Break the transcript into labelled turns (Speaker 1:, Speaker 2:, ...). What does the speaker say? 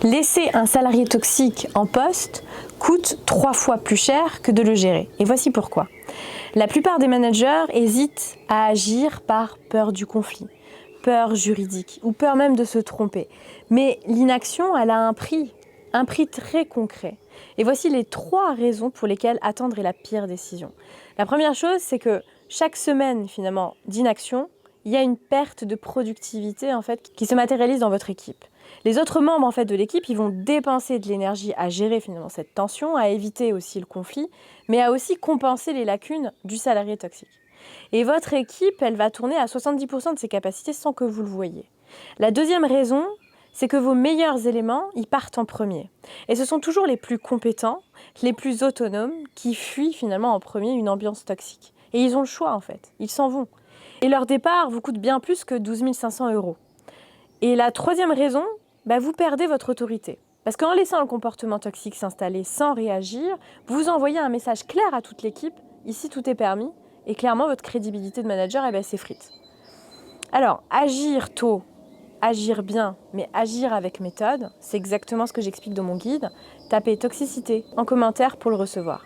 Speaker 1: Laisser un salarié toxique en poste coûte 3 fois plus cher que de le gérer. Et voici pourquoi. La plupart des managers hésitent à agir par peur du conflit, peur juridique ou peur même de se tromper. Mais l'inaction, elle a un prix très concret. Et voici les 3 raisons pour lesquelles attendre est la pire décision. La première chose, c'est que chaque semaine finalement d'inaction, il y a une perte de productivité en fait qui se matérialise dans votre équipe. Les autres membres en fait de l'équipe, ils vont dépenser de l'énergie à gérer finalement cette tension, à éviter aussi le conflit, mais à aussi compenser les lacunes du salarié toxique. Et votre équipe, elle va tourner à 70% de ses capacités sans que vous le voyiez. La deuxième raison, c'est que vos meilleurs éléments, ils partent en premier. Et ce sont toujours les plus compétents, les plus autonomes, qui fuient finalement en premier une ambiance toxique. Et ils ont le choix en fait, ils s'en vont. Et leur départ vous coûte bien plus que 12 500 €. Et la troisième raison, vous perdez votre autorité. Parce qu'en laissant le comportement toxique s'installer sans réagir, vous envoyez un message clair à toute l'équipe, ici tout est permis, et clairement votre crédibilité de manager s'effrite. Alors, agir tôt, agir bien, mais agir avec méthode, c'est exactement ce que j'explique dans mon guide. Tapez toxicité en commentaire pour le recevoir.